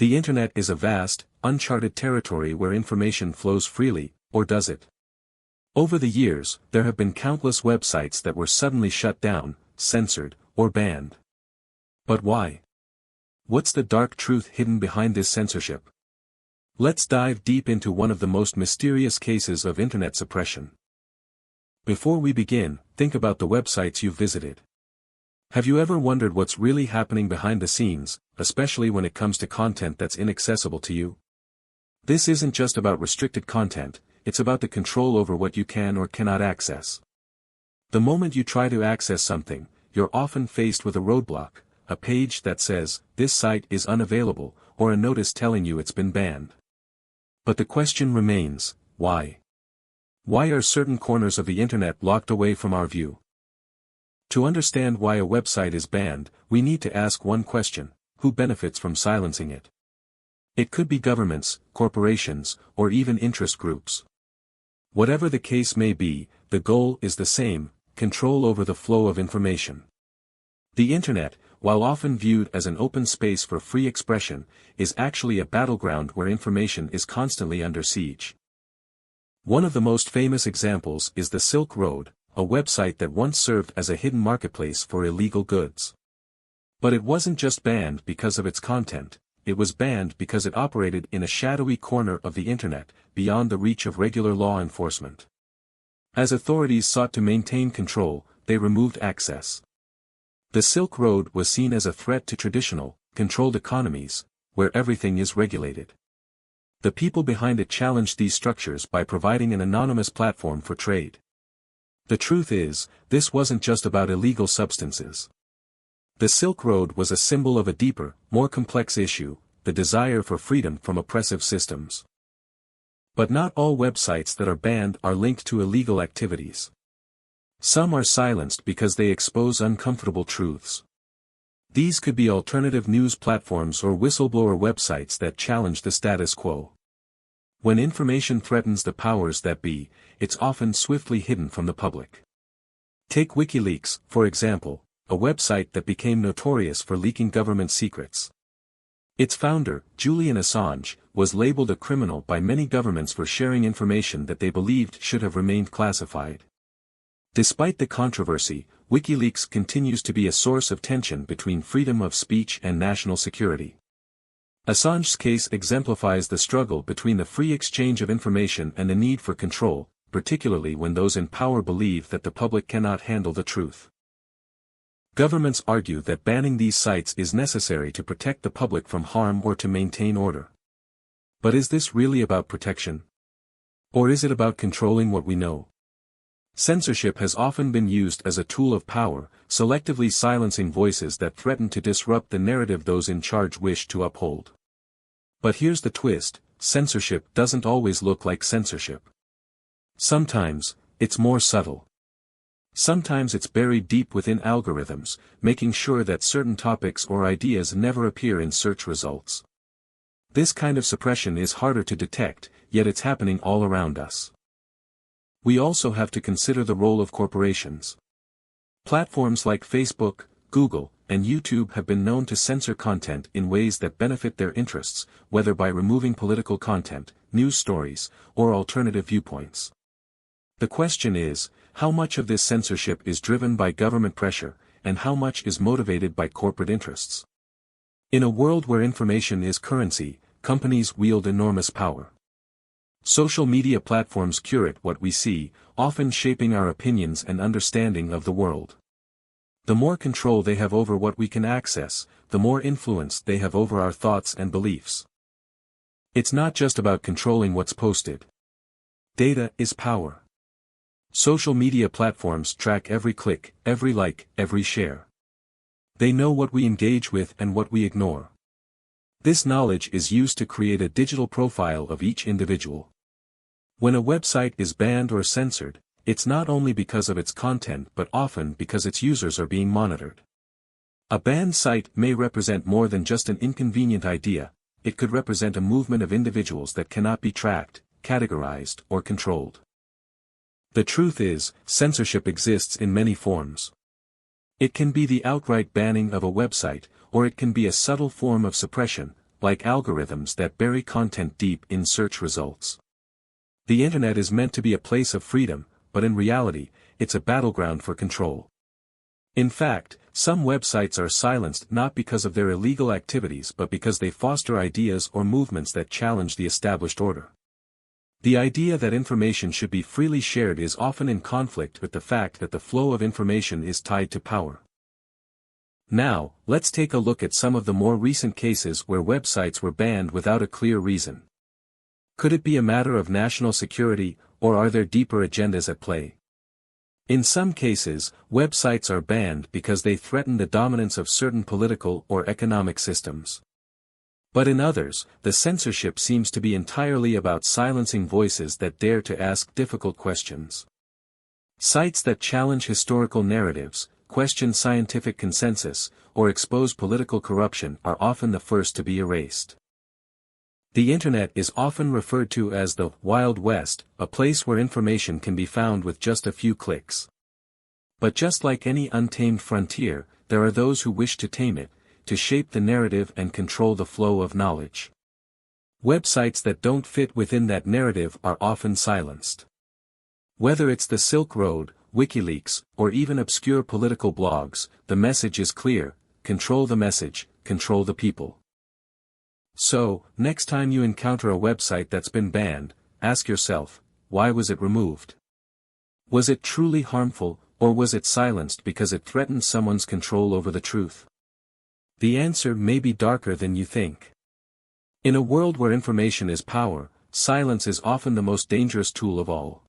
The internet is a vast, uncharted territory where information flows freely, or does it? Over the years, there have been countless websites that were suddenly shut down, censored, or banned. But why? What's the dark truth hidden behind this censorship? Let's dive deep into one of the most mysterious cases of internet suppression. Before we begin, think about the websites you've visited. Have you ever wondered what's really happening behind the scenes, especially when it comes to content that's inaccessible to you? This isn't just about restricted content, it's about the control over what you can or cannot access. The moment you try to access something, you're often faced with a roadblock, a page that says, "This site is unavailable," or a notice telling you it's been banned. But the question remains, why? Why are certain corners of the internet locked away from our view? To understand why a website is banned, we need to ask one question: who benefits from silencing it? It could be governments, corporations, or even interest groups. Whatever the case may be, the goal is the same: control over the flow of information. The internet, while often viewed as an open space for free expression, is actually a battleground where information is constantly under siege. One of the most famous examples is the Silk Road, a website that once served as a hidden marketplace for illegal goods. But it wasn't just banned because of its content, it was banned because it operated in a shadowy corner of the internet, beyond the reach of regular law enforcement. As authorities sought to maintain control, they removed access. The Silk Road was seen as a threat to traditional, controlled economies, where everything is regulated. The people behind it challenged these structures by providing an anonymous platform for trade. The truth is, this wasn't just about illegal substances. The Silk Road was a symbol of a deeper, more complex issue: the desire for freedom from oppressive systems. But not all websites that are banned are linked to illegal activities. Some are silenced because they expose uncomfortable truths. These could be alternative news platforms or whistleblower websites that challenge the status quo. When information threatens the powers that be, it's often swiftly hidden from the public. Take WikiLeaks, for example, a website that became notorious for leaking government secrets. Its founder, Julian Assange, was labeled a criminal by many governments for sharing information that they believed should have remained classified. Despite the controversy, WikiLeaks continues to be a source of tension between freedom of speech and national security. Assange's case exemplifies the struggle between the free exchange of information and the need for control, particularly when those in power believe that the public cannot handle the truth. Governments argue that banning these sites is necessary to protect the public from harm or to maintain order. But is this really about protection? Or is it about controlling what we know? Censorship has often been used as a tool of power, selectively silencing voices that threaten to disrupt the narrative those in charge wish to uphold. But here's the twist: censorship doesn't always look like censorship. Sometimes, it's more subtle. Sometimes it's buried deep within algorithms, making sure that certain topics or ideas never appear in search results. This kind of suppression is harder to detect, yet it's happening all around us. We also have to consider the role of corporations. Platforms like Facebook, Google, and YouTube have been known to censor content in ways that benefit their interests, whether by removing political content, news stories, or alternative viewpoints. The question is, how much of this censorship is driven by government pressure, and how much is motivated by corporate interests? In a world where information is currency, companies wield enormous power. Social media platforms curate what we see, often shaping our opinions and understanding of the world. The more control they have over what we can access, the more influence they have over our thoughts and beliefs. It's not just about controlling what's posted. Data is power. Social media platforms track every click, every like, every share. They know what we engage with and what we ignore. This knowledge is used to create a digital profile of each individual. When a website is banned or censored, it's not only because of its content but often because its users are being monitored. A banned site may represent more than just an inconvenient idea, it could represent a movement of individuals that cannot be tracked, categorized, or controlled. The truth is, censorship exists in many forms. It can be the outright banning of a website, or it can be a subtle form of suppression, like algorithms that bury content deep in search results. The internet is meant to be a place of freedom, but in reality, it's a battleground for control. In fact, some websites are silenced not because of their illegal activities but because they foster ideas or movements that challenge the established order. The idea that information should be freely shared is often in conflict with the fact that the flow of information is tied to power. Now, let's take a look at some of the more recent cases where websites were banned without a clear reason. Could it be a matter of national security, or are there deeper agendas at play? In some cases, websites are banned because they threaten the dominance of certain political or economic systems. But in others, the censorship seems to be entirely about silencing voices that dare to ask difficult questions. Sites that challenge historical narratives, question scientific consensus, or expose political corruption are often the first to be erased. The internet is often referred to as the Wild West, a place where information can be found with just a few clicks. But just like any untamed frontier, there are those who wish to tame it, to shape the narrative and control the flow of knowledge. Websites that don't fit within that narrative are often silenced. Whether it's the Silk Road, WikiLeaks, or even obscure political blogs, the message is clear: control the message, control the people. So, next time you encounter a website that's been banned, ask yourself, why was it removed? Was it truly harmful, or was it silenced because it threatened someone's control over the truth? The answer may be darker than you think. In a world where information is power, silence is often the most dangerous tool of all.